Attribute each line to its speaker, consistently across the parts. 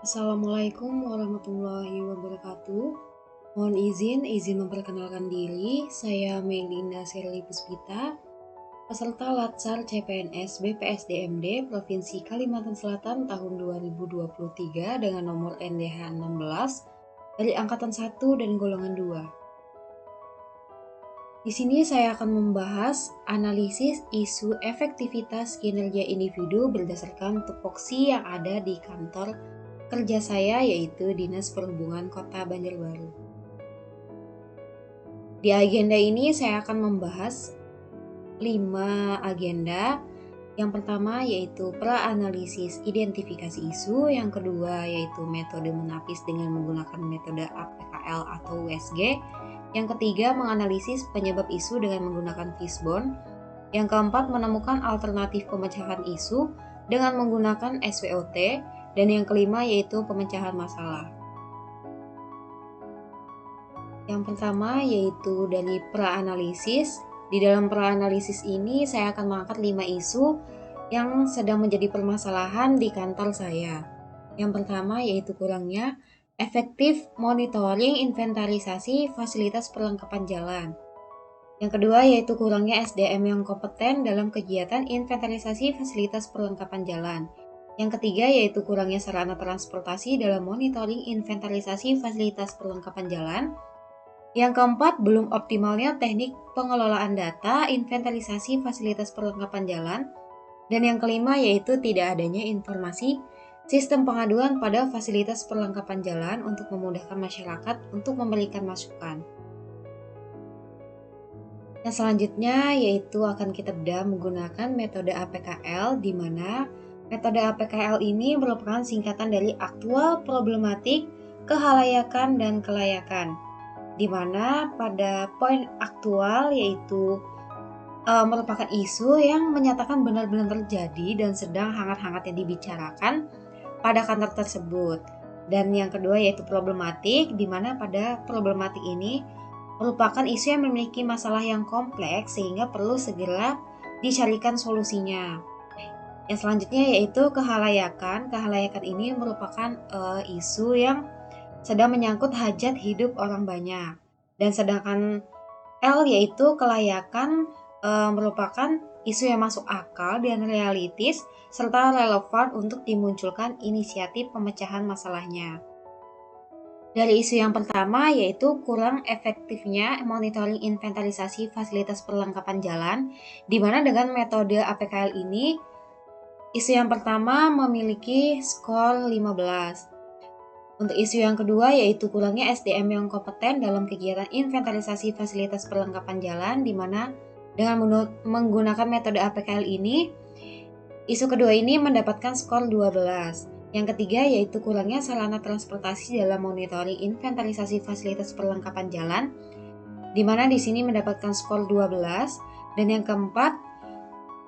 Speaker 1: Assalamualaikum warahmatullahi wabarakatuh. Mohon izin memperkenalkan diri. Saya Melinda Sherly Puspita, peserta Latsar CPNS BPSDMD Provinsi Kalimantan Selatan tahun 2023 dengan nomor NDH 16 dari angkatan 1 dan golongan 2. Di sini saya akan membahas analisis isu efektivitas kinerja individu berdasarkan tupoksi yang ada di kantor kerja saya, yaitu Dinas Perhubungan Kota Banjarbaru. Di agenda ini saya akan membahas 5 agenda. Yang pertama yaitu pra-analisis identifikasi isu, yang kedua yaitu metode menapis dengan menggunakan metode APKL atau USG, yang ketiga menganalisis penyebab isu dengan menggunakan fishbone, yang keempat menemukan alternatif pemecahan isu dengan menggunakan SWOT, dan yang kelima yaitu pemecahan masalah. Yang pertama yaitu dari pra-analisis. Di dalam pra-analisis ini saya akan mengangkat 5 isu yang sedang menjadi permasalahan di kantor saya. Yang pertama yaitu kurangnya efektif monitoring inventarisasi fasilitas perlengkapan jalan. Yang kedua yaitu kurangnya SDM yang kompeten dalam kegiatan inventarisasi fasilitas perlengkapan jalan. Yang ketiga yaitu kurangnya sarana transportasi dalam monitoring inventarisasi fasilitas perlengkapan jalan. Yang keempat, belum optimalnya teknik pengelolaan data inventarisasi fasilitas perlengkapan jalan. Dan yang kelima yaitu tidak adanya informasi sistem pengaduan pada fasilitas perlengkapan jalan untuk memudahkan masyarakat untuk memberikan masukan. Yang selanjutnya yaitu akan kita bedah menggunakan metode APKL, di mana metode APKL ini merupakan singkatan dari aktual, problematik, kehalayakan, dan kelayakan. Di mana pada poin aktual yaitu merupakan isu yang menyatakan benar-benar terjadi dan sedang hangat-hangatnya dibicarakan pada kantor tersebut. Dan yang kedua yaitu problematik, di mana pada problematik ini merupakan isu yang memiliki masalah yang kompleks sehingga perlu segera dicarikan solusinya. Yang selanjutnya yaitu kehalayakan. Kehalayakan ini merupakan isu yang sedang menyangkut hajat hidup orang banyak. Dan sedangkan L yaitu kelayakan merupakan isu yang masuk akal dan realistis serta relevan untuk dimunculkan inisiatif pemecahan masalahnya. Dari isu yang pertama yaitu kurang efektifnya monitoring inventarisasi fasilitas perlengkapan jalan, di mana dengan metode APKL ini isu yang pertama memiliki skor 15. Untuk isu yang kedua yaitu kurangnya SDM yang kompeten dalam kegiatan inventarisasi fasilitas perlengkapan jalan, di mana dengan menggunakan metode APKL ini, isu kedua ini mendapatkan skor 12. Yang ketiga yaitu kurangnya sarana transportasi dalam monitoring inventarisasi fasilitas perlengkapan jalan, di mana di sini mendapatkan skor 12. Dan yang keempat,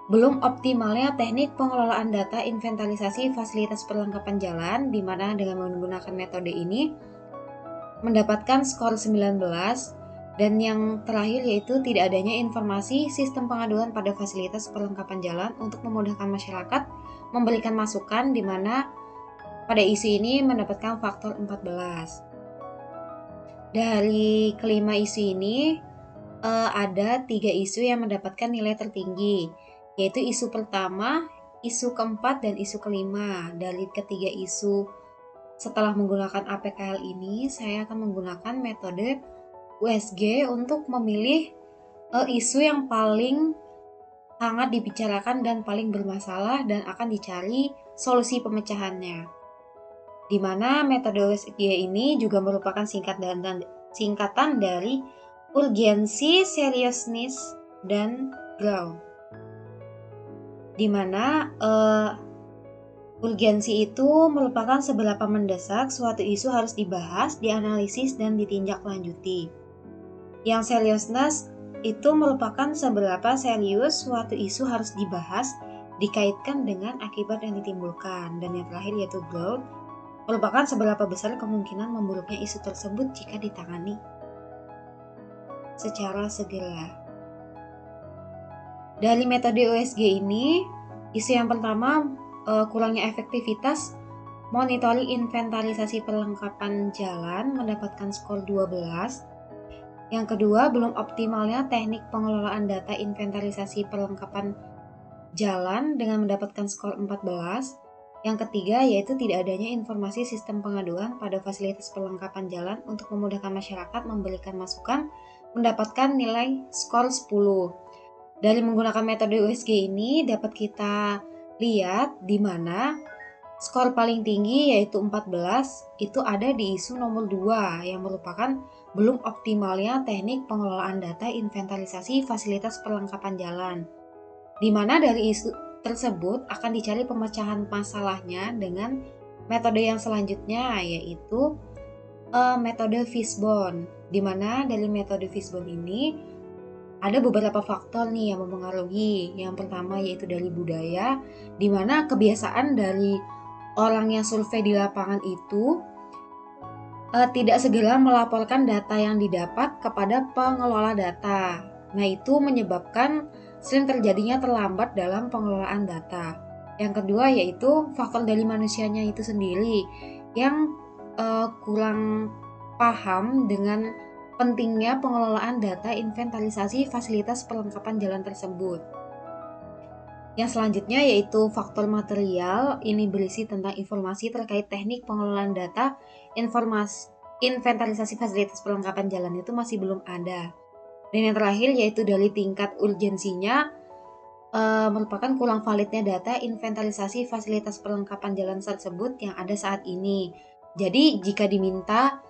Speaker 1: belum optimalnya teknik pengelolaan data inventarisasi fasilitas perlengkapan jalan, di mana dengan menggunakan metode ini mendapatkan skor 19. Dan yang terakhir yaitu tidak adanya informasi sistem pengaduan pada fasilitas perlengkapan jalan untuk memudahkan masyarakat memberikan masukan, di mana pada isu ini mendapatkan faktor 14. Dari kelima isu ini ada 3 isu yang mendapatkan nilai tertinggi, yaitu isu pertama, isu keempat, dan isu kelima. Dari ketiga isu setelah menggunakan APKL ini, saya akan menggunakan metode USG untuk memilih isu yang paling hangat dibicarakan dan paling bermasalah dan akan dicari solusi pemecahannya. Di mana metode USG ini juga merupakan singkatan dari urgensi, seriousness, dan ground. Di mana urgensi itu merupakan seberapa mendesak suatu isu harus dibahas, dianalisis, dan ditindaklanjuti. Yang seriousness itu merupakan seberapa serius suatu isu harus dibahas, dikaitkan dengan akibat yang ditimbulkan. Dan yang terakhir yaitu growth, merupakan seberapa besar kemungkinan memburuknya isu tersebut jika ditangani secara segera. Dari metode USG ini, isu yang pertama kurangnya efektivitas monitoring inventarisasi perlengkapan jalan mendapatkan skor 12. Yang kedua, belum optimalnya teknik pengelolaan data inventarisasi perlengkapan jalan dengan mendapatkan skor 14. Yang ketiga, yaitu tidak adanya informasi sistem pengaduan pada fasilitas perlengkapan jalan untuk memudahkan masyarakat memberikan masukan mendapatkan nilai skor 10. Dari menggunakan metode USG ini dapat kita lihat di mana skor paling tinggi yaitu 14 itu ada di isu nomor 2 yang merupakan belum optimalnya teknik pengelolaan data inventarisasi fasilitas perlengkapan jalan. Di mana dari isu tersebut akan dicari pemecahan masalahnya dengan metode yang selanjutnya yaitu metode Fishbone. Di mana dari metode Fishbone ini ada beberapa faktor nih yang mempengaruhi. Yang pertama yaitu dari budaya, di mana kebiasaan dari orang yang survei di lapangan itu tidak segera melaporkan data yang didapat kepada pengelola data. Nah, itu menyebabkan sering terjadinya terlambat dalam pengelolaan data. Yang kedua yaitu faktor dari manusianya itu sendiri yang kurang paham dengan pentingnya pengelolaan data inventarisasi fasilitas perlengkapan jalan tersebut. Yang selanjutnya yaitu faktor material, ini berisi tentang informasi terkait teknik pengelolaan data inventarisasi fasilitas perlengkapan jalan itu masih belum ada. Dan yang terakhir yaitu dari tingkat urgensinya, merupakan kurang validnya data inventarisasi fasilitas perlengkapan jalan tersebut yang ada saat ini. Jadi jika diminta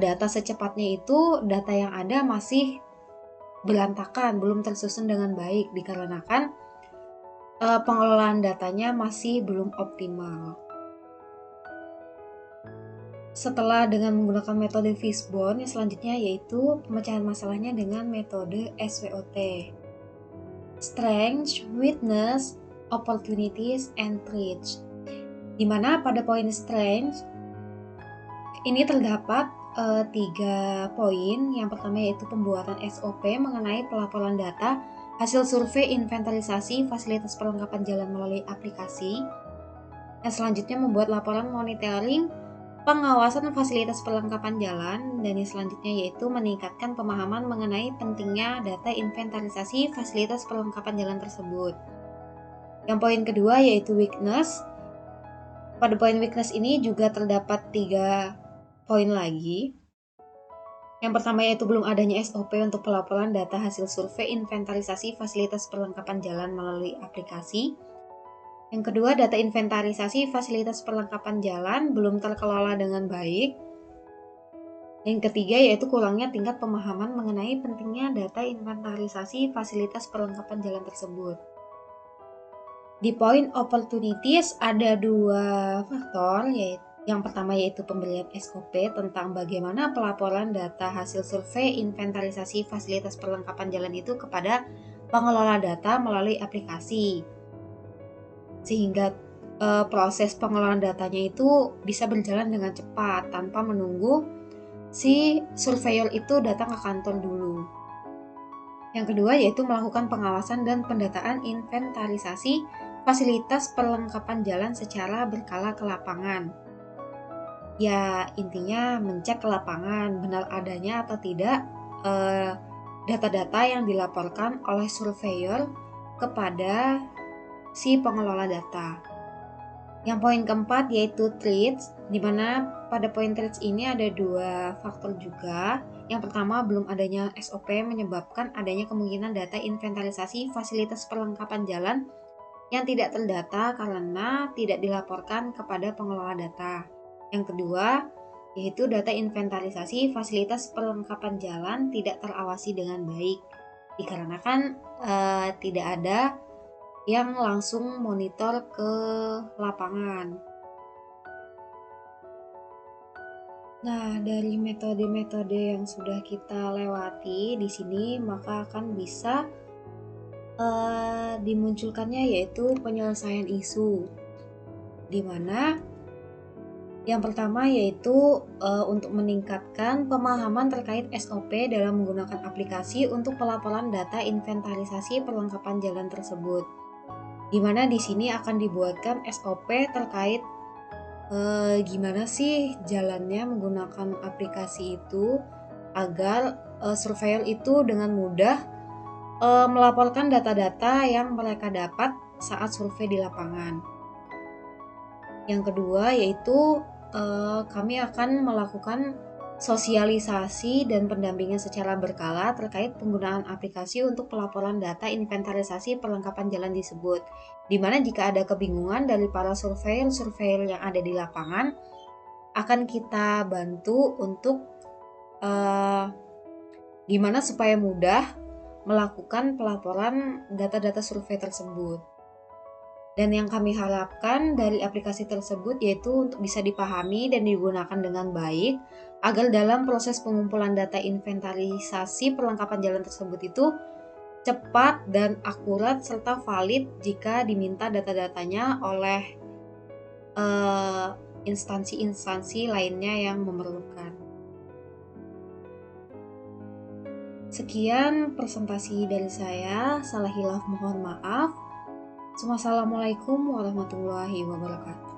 Speaker 1: data secepatnya itu, data yang ada masih berantakan, belum tersusun dengan baik dikarenakan pengelolaan datanya masih belum optimal. Setelah dengan menggunakan metode Fishbone, yang selanjutnya yaitu pemecahan masalahnya dengan metode SWOT. Strengths, Weakness, Opportunities, and Threats. Di mana pada poin strength ini terdapat 3 poin. Yang pertama yaitu pembuatan SOP mengenai pelaporan data hasil survei inventarisasi fasilitas perlengkapan jalan melalui aplikasi. Yang selanjutnya membuat laporan monitoring pengawasan fasilitas perlengkapan jalan, dan yang selanjutnya yaitu meningkatkan pemahaman mengenai pentingnya data inventarisasi fasilitas perlengkapan jalan tersebut. Yang poin kedua yaitu weakness. Pada poin weakness ini juga terdapat 3 poin lagi. Yang pertama yaitu belum adanya SOP untuk pelaporan data hasil survei inventarisasi fasilitas perlengkapan jalan melalui aplikasi. Yang kedua, data inventarisasi fasilitas perlengkapan jalan belum terkelola dengan baik. Yang ketiga yaitu kurangnya tingkat pemahaman mengenai pentingnya data inventarisasi fasilitas perlengkapan jalan tersebut. Di poin opportunities ada 2 faktor, yaitu yang pertama yaitu pemberian SOP tentang bagaimana pelaporan data hasil survei inventarisasi fasilitas perlengkapan jalan itu kepada pengelola data melalui aplikasi. Sehingga proses pengelolaan datanya itu bisa berjalan dengan cepat tanpa menunggu si surveyor itu datang ke kantor dulu. Yang kedua yaitu melakukan pengawasan dan pendataan inventarisasi fasilitas perlengkapan jalan secara berkala ke lapangan. Ya, intinya mencek ke lapangan benar adanya atau tidak data-data yang dilaporkan oleh surveyor kepada si pengelola data. Yang poin keempat yaitu threats, di mana pada poin threats ini ada 2 faktor juga. Yang pertama, belum adanya SOP menyebabkan adanya kemungkinan data inventarisasi fasilitas perlengkapan jalan yang tidak terdata karena tidak dilaporkan kepada pengelola data. Yang kedua, yaitu data inventarisasi fasilitas perlengkapan jalan tidak terawasi dengan baik, dikarenakan tidak ada yang langsung monitor ke lapangan. Nah, dari metode-metode yang sudah kita lewati di sini, maka akan bisa dimunculkannya yaitu penyelesaian isu, di mana yang pertama yaitu untuk meningkatkan pemahaman terkait SOP dalam menggunakan aplikasi untuk pelaporan data inventarisasi perlengkapan jalan tersebut. Di mana di sini akan dibuatkan SOP terkait Gimana sih jalannya menggunakan aplikasi itu agar surveyor itu dengan mudah melaporkan data-data yang mereka dapat saat survei di lapangan. Yang kedua yaitu kami akan melakukan sosialisasi dan pendampingan secara berkala terkait penggunaan aplikasi untuk pelaporan data inventarisasi perlengkapan jalan tersebut. Di mana jika ada kebingungan dari para surveyor yang ada di lapangan, akan kita bantu untuk gimana supaya mudah melakukan pelaporan data-data survei tersebut. Dan yang kami harapkan dari aplikasi tersebut yaitu untuk bisa dipahami dan digunakan dengan baik agar dalam proses pengumpulan data inventarisasi perlengkapan jalan tersebut itu cepat dan akurat serta valid jika diminta data-datanya oleh instansi-instansi lainnya yang memerlukan. Sekian presentasi dari saya, salah hilaf mohon maaf. Wassalamualaikum warahmatullahi wabarakatuh.